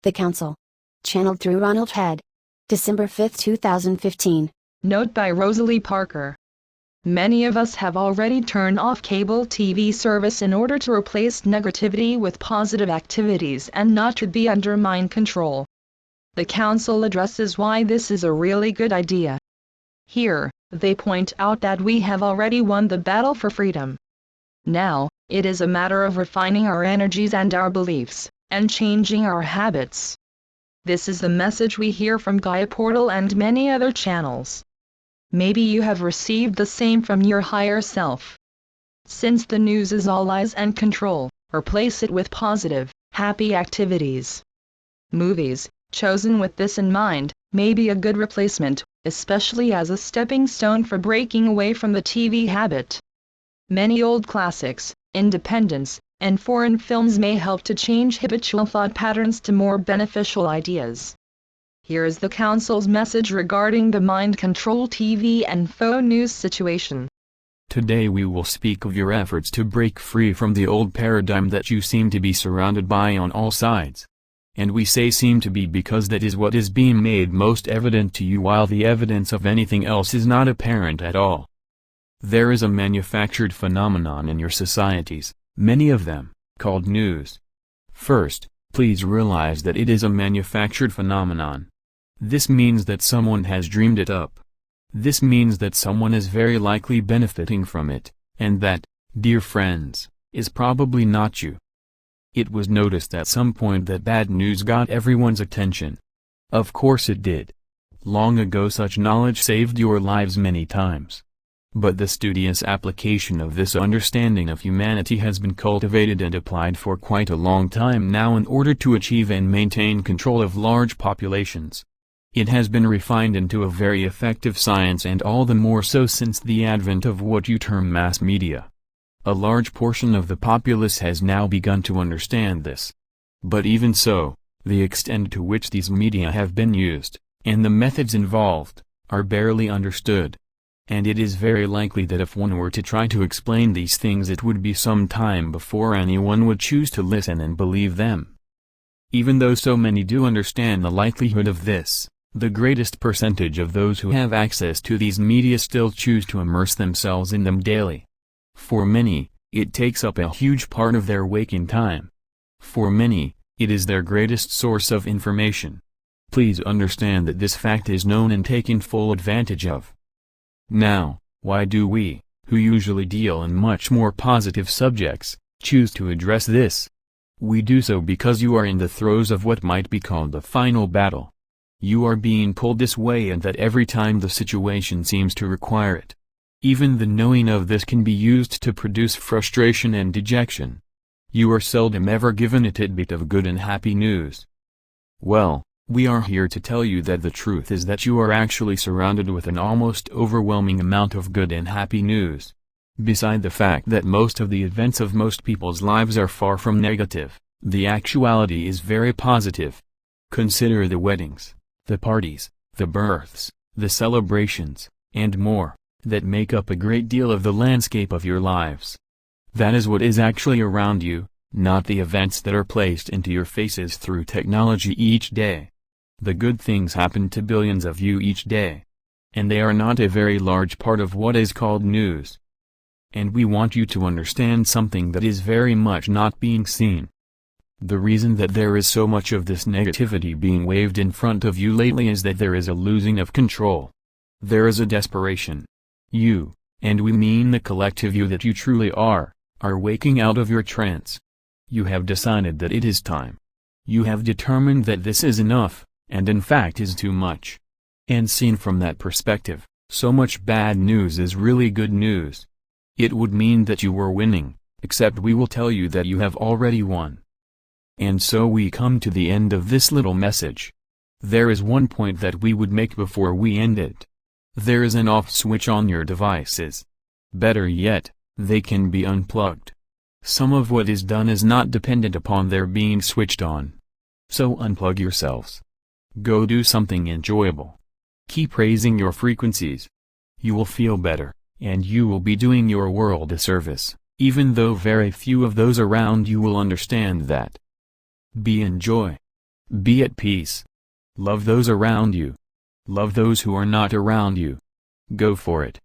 The Council. Channeled through Ronald Head. December 5, 2015. Note by Rosalie Parker. Many of us have already turned off cable TV service in order to replace negativity with positive activities and not to be under mind control. The Council addresses why this is a really good idea. Here, they point out that we have already won the battle for freedom. Now, it is a matter of refining our energies and our beliefs, and changing our habits. This is the message we hear from Gaia Portal and many other channels. Maybe you have received the same from your higher self. Since the news is all lies and control, replace it with positive, happy activities. Movies, chosen with this in mind, may be a good replacement, especially as a stepping stone for breaking away from the TV habit. Many old classics, independents, and foreign films may help to change habitual thought patterns to more beneficial ideas. Here is the Council's message regarding the mind control TV and faux news situation. Today we will speak of your efforts to break free from the old paradigm that you seem to be surrounded by on all sides. And we say seem to be because that is what is being made most evident to you, while the evidence of anything else is not apparent at all. There is a manufactured phenomenon in your societies, many of them, called news. First, please realize that it is a manufactured phenomenon. This means that someone has dreamed it up. This means that someone is very likely benefiting from it, and that, dear friends, is probably not you. It was noticed at some point that bad news got everyone's attention. Of course it did. Long ago such knowledge saved your lives many times. But the studious application of this understanding of humanity has been cultivated and applied for quite a long time now in order to achieve and maintain control of large populations. It has been refined into a very effective science, and all the more so since the advent of what you term mass media. A large portion of the populace has now begun to understand this. But even so, the extent to which these media have been used, and the methods involved, are barely understood. And it is very likely that if one were to try to explain these things, it would be some time before anyone would choose to listen and believe them. Even though so many do understand the likelihood of this, the greatest percentage of those who have access to these media still choose to immerse themselves in them daily. For many, it takes up a huge part of their waking time. For many, it is their greatest source of information. Please understand that this fact is known and taken full advantage of. Now, why do we, who usually deal in much more positive subjects, choose to address this? We do so because you are in the throes of what might be called the final battle. You are being pulled this way and that every time the situation seems to require it. Even the knowing of this can be used to produce frustration and dejection. You are seldom ever given a tidbit of good and happy news. Well, we are here to tell you that the truth is that you are actually surrounded with an almost overwhelming amount of good and happy news. Beside the fact that most of the events of most people's lives are far from negative, the actuality is very positive. Consider the weddings, the parties, the births, the celebrations, and more, that make up a great deal of the landscape of your lives. That is what is actually around you, not the events that are placed into your faces through technology each day. The good things happen to billions of you each day. And they are not a very large part of what is called news. And we want you to understand something that is very much not being seen. The reason that there is so much of this negativity being waved in front of you lately is that there is a losing of control. There is a desperation. You, and we mean the collective you that you truly are waking out of your trance. You have decided that it is time. You have determined that this is enough, and in fact is too much. And seen from that perspective, so much bad news is really good news. It would mean that you were winning, except we will tell you that you have already won. And so we come to the end of this little message. There is one point that we would make before we end it. There is an off switch on your devices. Better yet, they can be unplugged. Some of what is done is not dependent upon their being switched on. So unplug yourselves. Go do something enjoyable. Keep raising your frequencies. You will feel better, and you will be doing your world a service, even though very few of those around you will understand that. Be in joy. Be at peace. Love those around you. Love those who are not around you. Go for it.